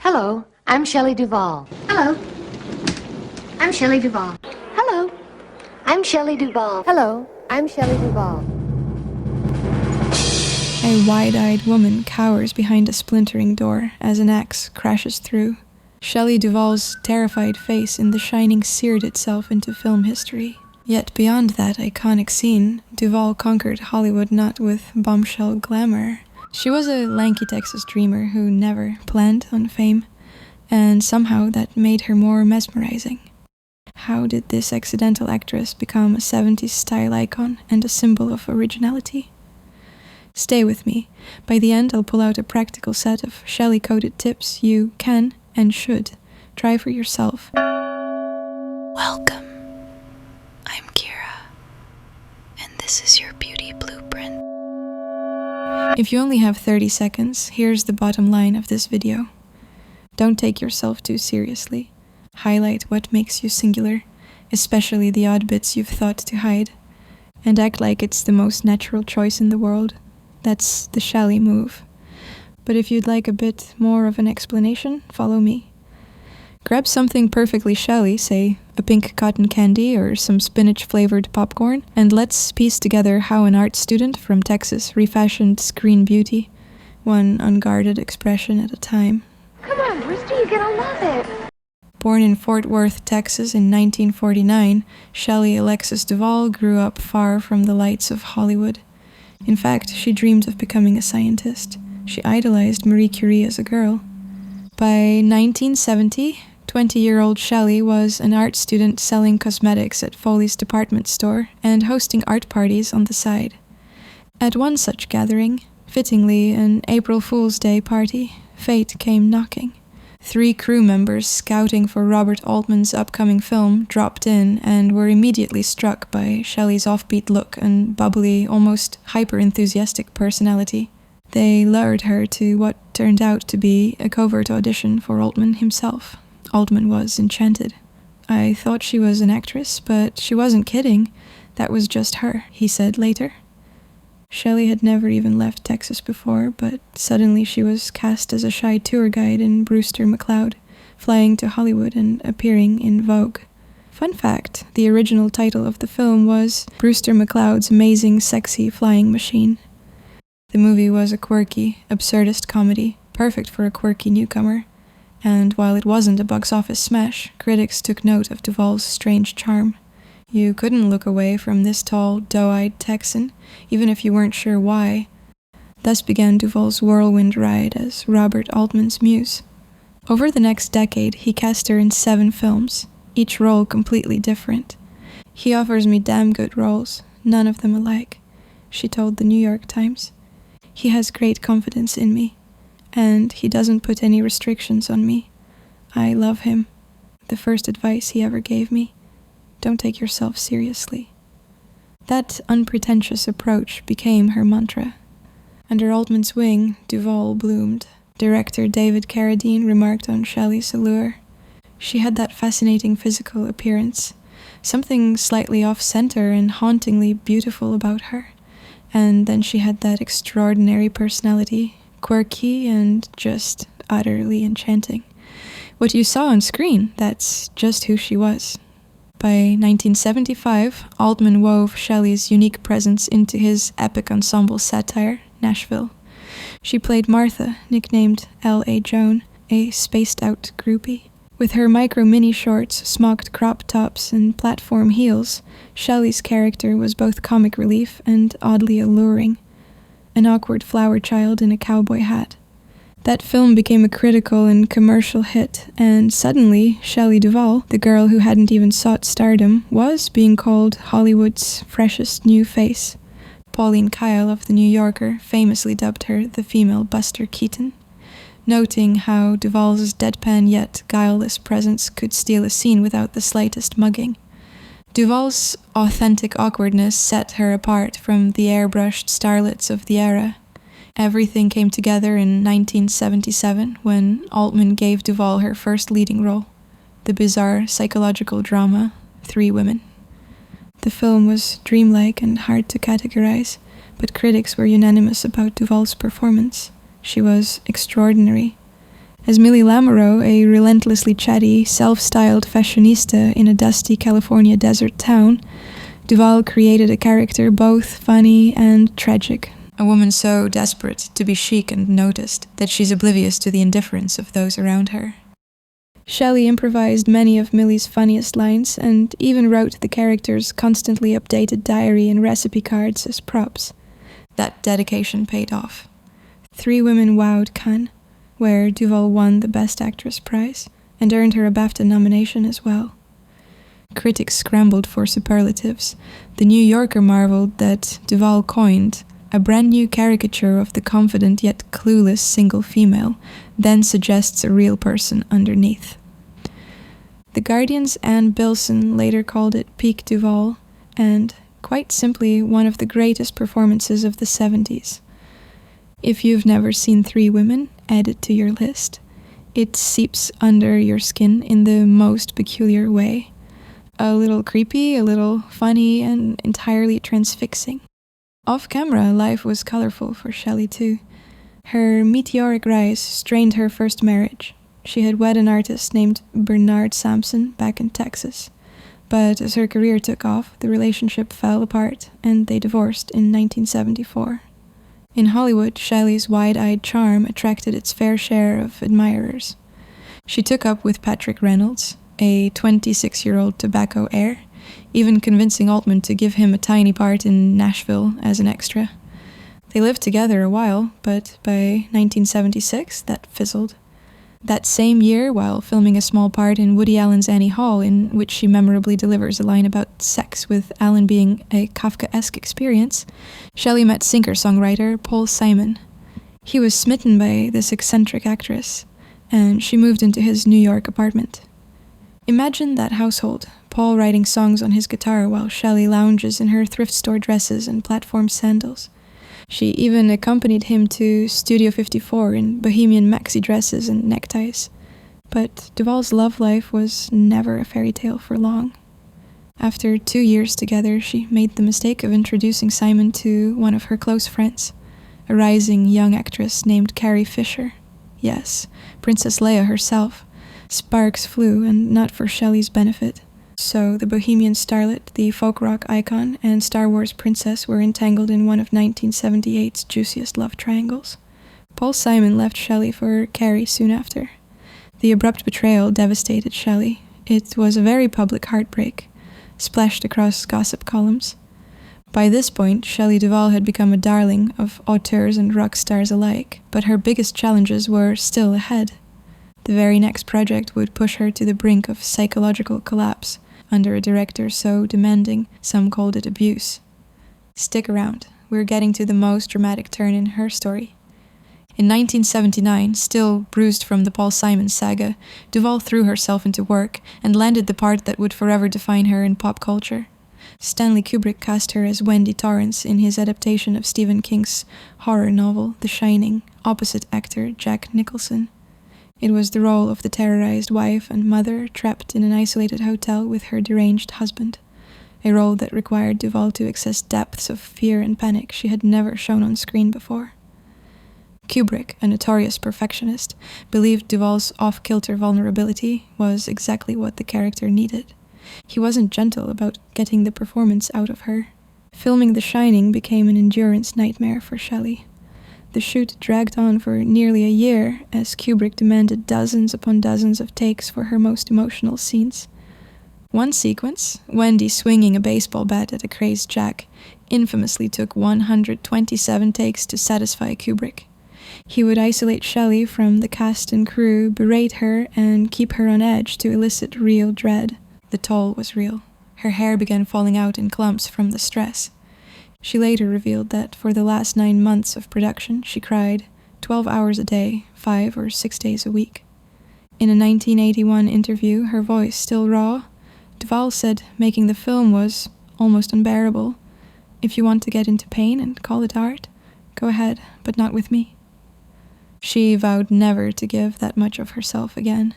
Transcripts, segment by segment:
Hello, I'm Shelley Duvall. Hello, I'm Shelley Duvall. Hello, I'm Shelley Duvall. Hello, I'm Shelley Duvall. A wide-eyed woman cowers behind a splintering door as an axe crashes through. Shelley Duvall's terrified face in The Shining seared itself into film history. Yet beyond that iconic scene, Duvall conquered Hollywood not with bombshell glamour. She was a lanky Texas dreamer who never planned on fame, and somehow that made her more mesmerizing. How did this accidental actress become a 70s style icon and a symbol of originality? Stay with me. By the end, I'll pull out a practical set of Shelley-coded tips you can and should try for yourself. Welcome. I'm Kira, and this is your beauty blueprint. If you only have 30 seconds, here's the bottom line of this video. Don't take yourself too seriously. Highlight what makes you singular, especially the odd bits you've thought to hide, and act like it's the most natural choice in the world. That's the Shelley move. But if you'd like a bit more of an explanation, follow me. Grab something perfectly Shelley, say a pink cotton candy or some spinach-flavored popcorn, and let's piece together how an art student from Texas refashioned screen beauty, one unguarded expression at a time. Come on, Brewster, you're gonna love it. Born in Fort Worth, Texas in 1949, Shelley Alexis Duvall grew up far from the lights of Hollywood. In fact, she dreamed of becoming a scientist. She idolized Marie Curie as a girl. By 1970, 20-year-old Shelley was an art student selling cosmetics at Foley's department store and hosting art parties on the side. At one such gathering, fittingly an April Fool's Day party, fate came knocking. 3 crew members scouting for Robert Altman's upcoming film dropped in and were immediately struck by Shelley's offbeat look and bubbly, almost hyper-enthusiastic personality. They lured her to what turned out to be a covert audition for Altman himself. Altman was enchanted. "I thought she was an actress, but she wasn't kidding. That was just her," he said later. Shelley had never even left Texas before, but suddenly she was cast as a shy tour guide in Brewster McCloud, flying to Hollywood and appearing in Vogue. Fun fact, the original title of the film was Brewster McCloud's Amazing Sexy Flying Machine. The movie was a quirky, absurdist comedy, perfect for a quirky newcomer, and while it wasn't a box office smash, critics took note of Duvall's strange charm. You couldn't look away from this tall, doe-eyed Texan, even if you weren't sure why. Thus began Duvall's whirlwind ride as Robert Altman's muse. Over the next decade, he cast her in 7 films, each role completely different. "He offers me damn good roles, none of them alike," she told the New York Times. "He has great confidence in me, and he doesn't put any restrictions on me. I love him. The first advice he ever gave me: don't take yourself seriously." That unpretentious approach became her mantra. Under Altman's wing, Duvall bloomed. Director David Carradine remarked on Shelley's allure. She had that fascinating physical appearance, something slightly off-center and hauntingly beautiful about her. And then she had that extraordinary personality, quirky and just utterly enchanting. What you saw on screen, that's just who she was. By 1975, Altman wove Shelley's unique presence into his epic ensemble satire, Nashville. She played Martha, nicknamed L.A. Joan, a spaced-out groupie. With her micro-mini shorts, smocked crop tops, and platform heels, Shelley's character was both comic relief and oddly alluring. An awkward flower child in a cowboy hat. That film became a critical and commercial hit, and suddenly, Shelley Duvall, the girl who hadn't even sought stardom, was being called Hollywood's freshest new face. Pauline Kael of The New Yorker famously dubbed her the female Buster Keaton, noting how Duvall's deadpan yet guileless presence could steal a scene without the slightest mugging. Duvall's authentic awkwardness set her apart from the airbrushed starlets of the era. Everything came together in 1977 when Altman gave Duvall her first leading role, the bizarre psychological drama, 3 Women. The film was dreamlike and hard to categorize, but critics were unanimous about Duvall's performance. She was extraordinary. As Millie Lamoureux, a relentlessly chatty, self-styled fashionista in a dusty California desert town, Duvall created a character both funny and tragic. A woman so desperate to be chic and noticed that she's oblivious to the indifference of those around her. Shelley improvised many of Millie's funniest lines and even wrote the character's constantly updated diary and recipe cards as props. That dedication paid off. 3 Women wowed Cannes, where Duvall won the Best Actress prize and earned her a BAFTA nomination as well. Critics scrambled for superlatives. The New Yorker marveled that Duvall coined a brand new caricature of the confident yet clueless single female, then suggests a real person underneath. The Guardian's Anne Bilson later called it peak Duvall, and, quite simply, one of the greatest performances of the 70s. If you've never seen 3 Women, add it to your list. It seeps under your skin in the most peculiar way. A little creepy, a little funny, and entirely transfixing. Off camera, life was colorful for Shelley too. Her meteoric rise strained her first marriage. She had wed an artist named Bernard Sampson back in Texas. But as her career took off, the relationship fell apart and they divorced in 1974. In Hollywood, Shelley's wide-eyed charm attracted its fair share of admirers. She took up with Patrick Reynolds, a 26-year-old tobacco heir, even convincing Altman to give him a tiny part in Nashville as an extra. They lived together a while, but by 1976 that fizzled. That same year, while filming a small part in Woody Allen's Annie Hall, in which she memorably delivers a line about sex with Allen being a Kafkaesque experience, Shelley met singer-songwriter Paul Simon. He was smitten by this eccentric actress, and she moved into his New York apartment. Imagine that household, Paul writing songs on his guitar while Shelley lounges in her thrift store dresses and platform sandals. She even accompanied him to Studio 54 in bohemian maxi dresses and neckties. But Duvall's love life was never a fairy tale for long. After 2 years together, she made the mistake of introducing Simon to one of her close friends, a rising young actress named Carrie Fisher. Yes, Princess Leia herself. Sparks flew, and not for Shelley's benefit. So the bohemian starlet, the folk rock icon, and Star Wars princess were entangled in one of 1978's juiciest love triangles. Paul Simon left Shelley for Carrie soon after. The abrupt betrayal devastated Shelley. It was a very public heartbreak, splashed across gossip columns. By this point, Shelley Duvall had become a darling of auteurs and rock stars alike, but her biggest challenges were still ahead. The very next project would push her to the brink of psychological collapse under a director so demanding, some called it abuse. Stick around, we're getting to the most dramatic turn in her story. In 1979, still bruised from the Paul Simon saga, Duvall threw herself into work and landed the part that would forever define her in pop culture. Stanley Kubrick cast her as Wendy Torrance in his adaptation of Stephen King's horror novel, The Shining, opposite actor Jack Nicholson. It was the role of the terrorized wife and mother trapped in an isolated hotel with her deranged husband, a role that required Duvall to access depths of fear and panic she had never shown on screen before. Kubrick, a notorious perfectionist, believed Duvall's off-kilter vulnerability was exactly what the character needed. He wasn't gentle about getting the performance out of her. Filming The Shining became an endurance nightmare for Shelley. The shoot dragged on for nearly a year as Kubrick demanded dozens upon dozens of takes for her most emotional scenes. One sequence, Wendy swinging a baseball bat at a crazed Jack, infamously took 127 takes to satisfy Kubrick. He would isolate Shelley from the cast and crew, berate her, and keep her on edge to elicit real dread. The toll was real. Her hair began falling out in clumps from the stress. She later revealed that for the last 9 months of production, she cried 12 hours a day, 5 or 6 days a week. In a 1981 interview, her voice still raw, Duvall said making the film was almost unbearable. If you want to get into pain and call it art, go ahead, but not with me. She vowed never to give that much of herself again.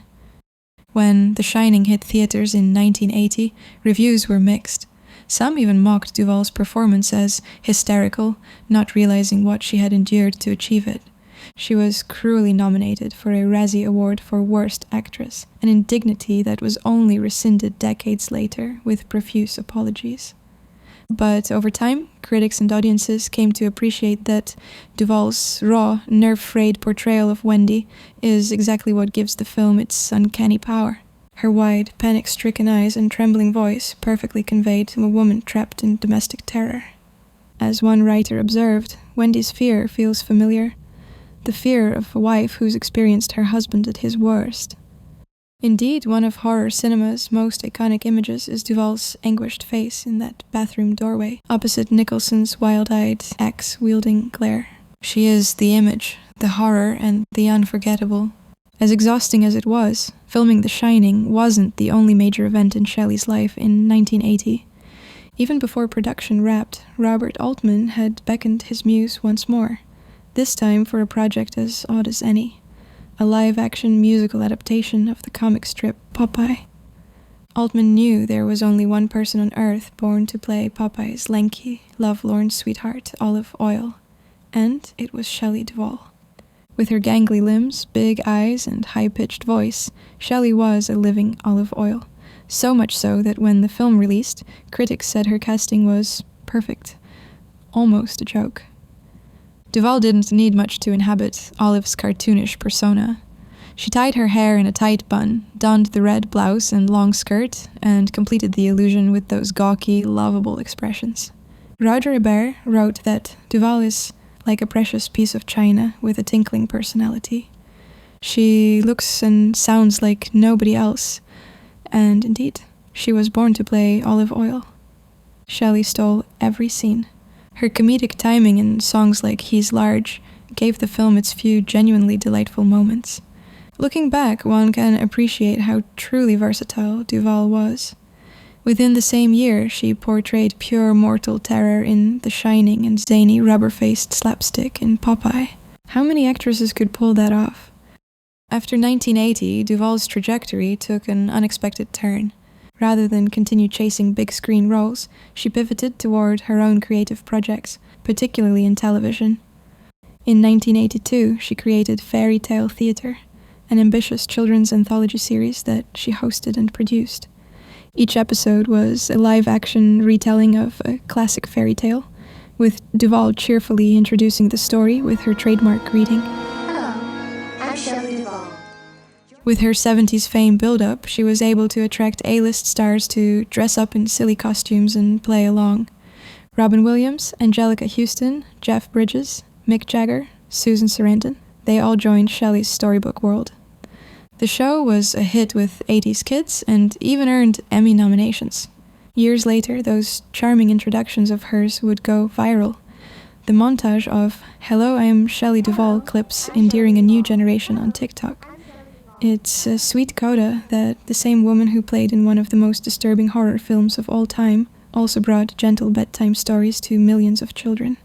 When The Shining hit theaters in 1980, reviews were mixed. Some even mocked Duvall's performance as hysterical, not realizing what she had endured to achieve it. She was cruelly nominated for a Razzie Award for Worst Actress, an indignity that was only rescinded decades later with profuse apologies. But over time, critics and audiences came to appreciate that Duvall's raw, nerve-frayed portrayal of Wendy is exactly what gives the film its uncanny power. Her wide, panic-stricken eyes and trembling voice perfectly conveyed a woman trapped in domestic terror. As one writer observed, Wendy's fear feels familiar. The fear of a wife who's experienced her husband at his worst. Indeed, one of horror cinema's most iconic images is Duvall's anguished face in that bathroom doorway, opposite Nicholson's wild-eyed, axe-wielding glare. She is the image, the horror, and the unforgettable. As exhausting as it was, filming The Shining wasn't the only major event in Shelley's life in 1980. Even before production wrapped, Robert Altman had beckoned his muse once more. This time for a project as odd as any, a live-action musical adaptation of the comic strip Popeye. Altman knew there was only one person on Earth born to play Popeye's lanky, lovelorn sweetheart, Olive Oyl, and it was Shelley Duvall. With her gangly limbs, big eyes, and high-pitched voice, Shelley was a living Olive Oyl, so much so that when the film released, critics said her casting was perfect, almost a joke. Duvall didn't need much to inhabit Olive's cartoonish persona. She tied her hair in a tight bun, donned the red blouse and long skirt, and completed the illusion with those gawky, lovable expressions. Roger Ebert wrote that Duvall is like a precious piece of china with a tinkling personality. She looks and sounds like nobody else, and indeed, she was born to play Olive Oyl. Shelley stole every scene. Her comedic timing in songs like He's Large gave the film its few genuinely delightful moments. Looking back, one can appreciate how truly versatile Duvall was. Within the same year, she portrayed pure mortal terror in The Shining and zany, rubber-faced slapstick in Popeye. How many actresses could pull that off? After 1980, Duvall's trajectory took an unexpected turn. Rather than continue chasing big-screen roles, she pivoted toward her own creative projects, particularly in television. In 1982, she created Fairy Tale Theatre, an ambitious children's anthology series that she hosted and produced. Each episode was a live-action retelling of a classic fairy tale, with Duvall cheerfully introducing the story with her trademark greeting. Hello, I'm Shelley Duvall. With her 70s fame build-up, she was able to attract A-list stars to dress up in silly costumes and play along. Robin Williams, Angelica Houston, Jeff Bridges, Mick Jagger, Susan Sarandon, they all joined Shelley's storybook world. The show was a hit with 80s kids and even earned Emmy nominations. Years later, those charming introductions of hers would go viral. The montage of "Hello, I'm Shelley Duvall" clips endearing a new generation on TikTok. It's a sweet coda that the same woman who played in one of the most disturbing horror films of all time also brought gentle bedtime stories to millions of children.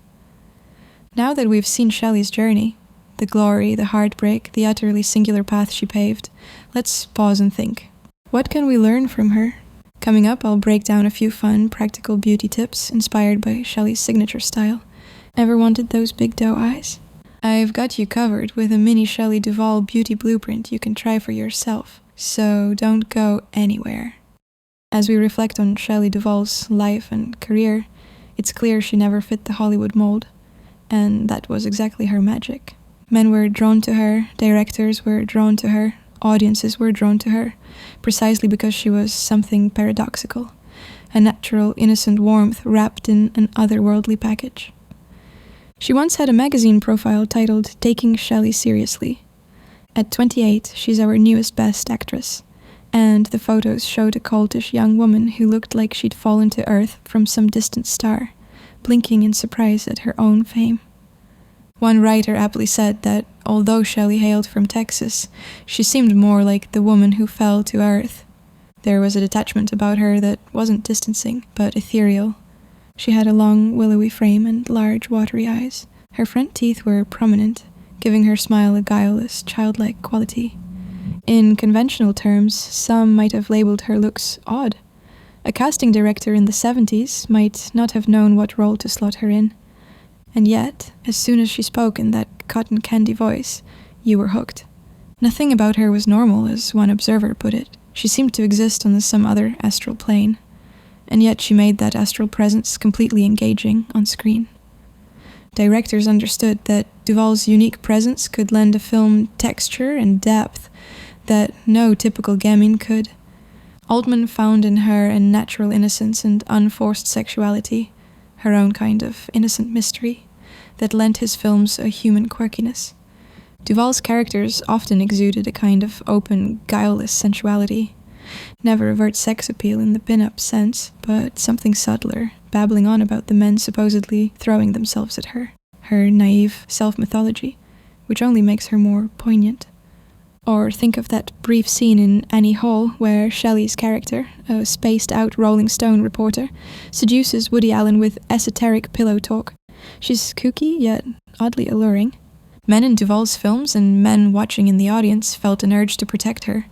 Now that we've seen Shelley's journey, the glory, the heartbreak, the utterly singular path she paved, let's pause and think. What can we learn from her? Coming up, I'll break down a few fun, practical beauty tips inspired by Shelley's signature style. Ever wanted those big doe eyes? I've got you covered with a mini Shelley Duvall beauty blueprint you can try for yourself, so don't go anywhere. As we reflect on Shelley Duvall's life and career, it's clear she never fit the Hollywood mold, and that was exactly her magic. Men were drawn to her, directors were drawn to her, audiences were drawn to her, precisely because she was something paradoxical, a natural, innocent warmth wrapped in an otherworldly package. She once had a magazine profile titled "Taking Shelley Seriously." At 28, she's our newest best actress, and the photos showed a coltish young woman who looked like she'd fallen to earth from some distant star, blinking in surprise at her own fame. One writer aptly said that although Shelley hailed from Texas, she seemed more like the woman who fell to earth. There was a detachment about her that wasn't distancing, but ethereal. She had a long, willowy frame and large, watery eyes. Her front teeth were prominent, giving her smile a guileless, childlike quality. In conventional terms, some might have labeled her looks odd. A casting director in the 70s might not have known what role to slot her in. And yet, as soon as she spoke in that cotton candy voice, you were hooked. Nothing about her was normal, as one observer put it. She seemed to exist on some other astral plane, and yet she made that astral presence completely engaging on screen. Directors understood that Duvall's unique presence could lend a film texture and depth that no typical gamine could. Altman found in her a natural innocence and unforced sexuality, her own kind of innocent mystery, that lent his films a human quirkiness. Duvall's characters often exuded a kind of open, guileless sensuality. Never overt sex appeal in the pin-up sense, but something subtler, babbling on about the men supposedly throwing themselves at her. Her naive self-mythology, which only makes her more poignant. Or think of that brief scene in Annie Hall where Shelley's character, a spaced-out Rolling Stone reporter, seduces Woody Allen with esoteric pillow talk. She's kooky, yet oddly alluring. Men in Duvall's films and men watching in the audience felt an urge to protect her,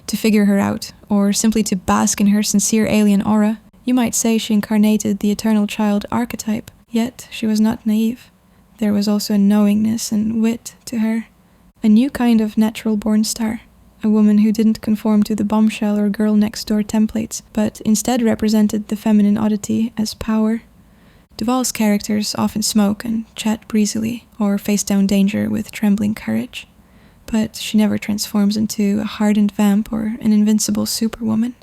to figure her out, or simply to bask in her sincere alien aura. You might say she incarnated the eternal child archetype, yet she was not naive. There was also a knowingness and wit to her. A new kind of natural-born star. A woman who didn't conform to the bombshell or girl-next-door templates, but instead represented the feminine oddity as power. Duvall's characters often smoke and chat breezily, or face down danger with trembling courage. But she never transforms into a hardened vamp or an invincible superwoman.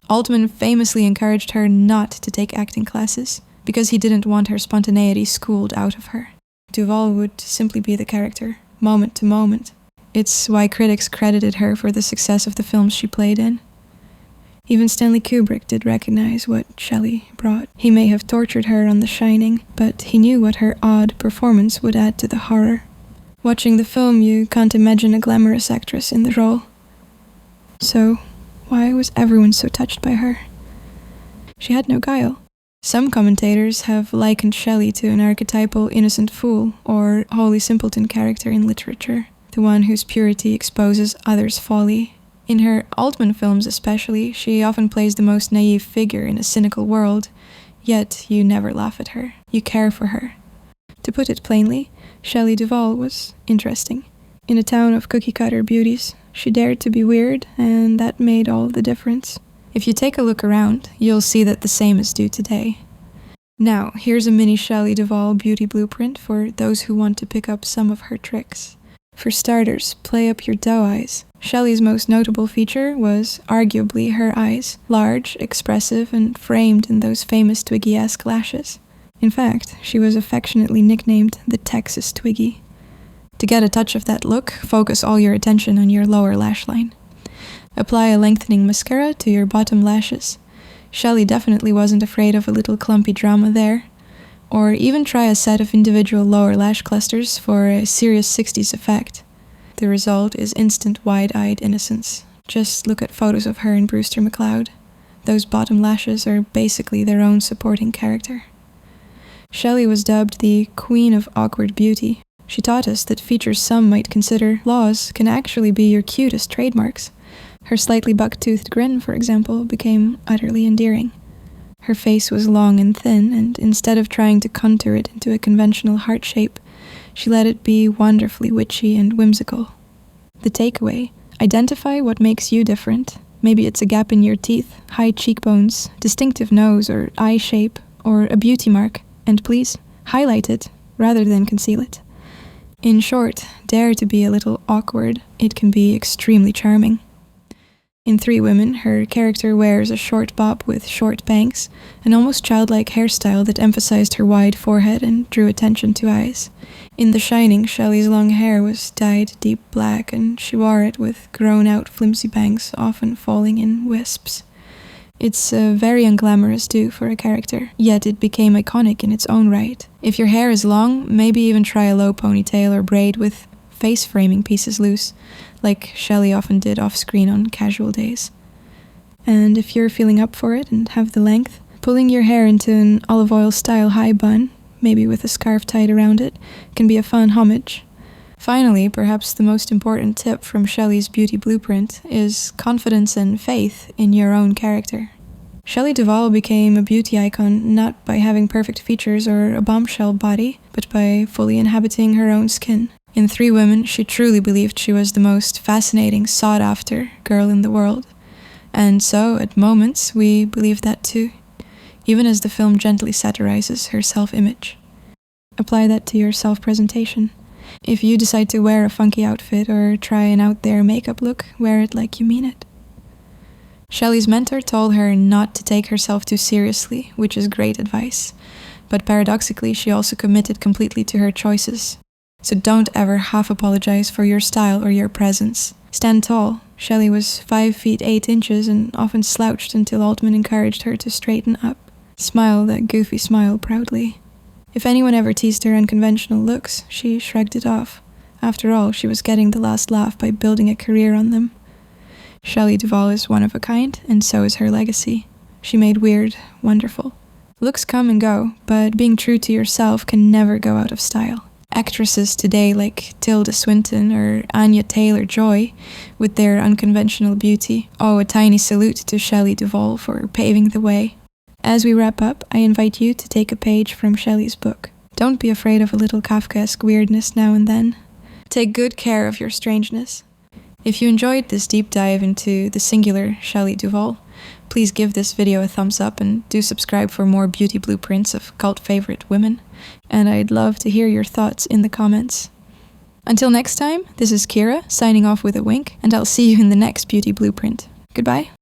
Altman famously encouraged her not to take acting classes, because he didn't want her spontaneity schooled out of her. Duvall would simply be the character, moment to moment. It's why critics credited her for the success of the films she played in. Even Stanley Kubrick did recognize what Shelley brought. He may have tortured her on The Shining, but he knew what her odd performance would add to the horror. Watching the film, you can't imagine a glamorous actress in the role. So, why was everyone so touched by her? She had no guile. Some commentators have likened Shelley to an archetypal innocent fool or wholly simpleton character in literature, the one whose purity exposes others' folly. In her Altman films especially, she often plays the most naive figure in a cynical world, yet you never laugh at her. You care for her. To put it plainly, Shelley Duvall was interesting. In a town of cookie-cutter beauties, she dared to be weird, and that made all the difference. If you take a look around, you'll see that the same is due today. Now, here's a mini Shelley Duvall beauty blueprint for those who want to pick up some of her tricks. For starters, play up your doe eyes. Shelley's most notable feature was arguably her eyes, large, expressive, and framed in those famous Twiggy-esque lashes. In fact, she was affectionately nicknamed the Texas Twiggy. To get a touch of that look, focus all your attention on your lower lash line. Apply a lengthening mascara to your bottom lashes. Shelley definitely wasn't afraid of a little clumpy drama there. Or even try a set of individual lower lash clusters for a serious 60s effect. The result is instant wide-eyed innocence. Just look at photos of her and Brewster McCloud. Those bottom lashes are basically their own supporting character. Shelley was dubbed the Queen of Awkward Beauty. She taught us that features some might consider flaws can actually be your cutest trademarks. Her slightly buck-toothed grin, for example, became utterly endearing. Her face was long and thin, and instead of trying to contour it into a conventional heart shape, she let it be wonderfully witchy and whimsical. The takeaway: identify what makes you different. Maybe it's a gap in your teeth, high cheekbones, distinctive nose or eye shape, or a beauty mark, and please, highlight it rather than conceal it. In short, dare to be a little awkward. It can be extremely charming. In Three Women, her character wears a short bob with short bangs, an almost childlike hairstyle that emphasized her wide forehead and drew attention to eyes. In The Shining, Shelley's long hair was dyed deep black, and she wore it with grown-out flimsy bangs, often falling in wisps. It's a very unglamorous do for a character, yet it became iconic in its own right. If your hair is long, maybe even try a low ponytail or braid with face-framing pieces loose, like Shelley often did off-screen on casual days. And if you're feeling up for it and have the length, pulling your hair into an olive oil-style high bun, maybe with a scarf tied around it, can be a fun homage. Finally, perhaps the most important tip from Shelley's beauty blueprint is confidence and faith in your own character. Shelley Duvall became a beauty icon not by having perfect features or a bombshell body, but by fully inhabiting her own skin. In Three Women, she truly believed she was the most fascinating, sought-after girl in the world. And so, at moments, we believe that too, even as the film gently satirizes her self-image. Apply that to your self-presentation. If you decide to wear a funky outfit or try an out-there makeup look, wear it like you mean it. Shelley's mentor told her not to take herself too seriously, which is great advice. But paradoxically, she also committed completely to her choices. So don't ever half apologize for your style or your presence. Stand tall. Shelley was 5 feet 8 inches and often slouched until Altman encouraged her to straighten up. Smile that goofy smile proudly. If anyone ever teased her unconventional looks, she shrugged it off. After all, she was getting the last laugh by building a career on them. Shelley Duvall is one of a kind, and so is her legacy. She made weird wonderful. Looks come and go, but being true to yourself can never go out of style. Actresses today like Tilda Swinton or Anya Taylor-Joy, with their unconventional beauty, owe a tiny salute to Shelley Duvall for paving the way. As we wrap up, I invite you to take a page from Shelley's book. Don't be afraid of a little Kafkaesque weirdness now and then. Take good care of your strangeness. If you enjoyed this deep dive into the singular Shelley Duvall, please give this video a thumbs up and do subscribe for more beauty blueprints of cult favorite women. And I'd love to hear your thoughts in the comments. Until next time, this is Kira, signing off with a wink, and I'll see you in the next beauty blueprint. Goodbye.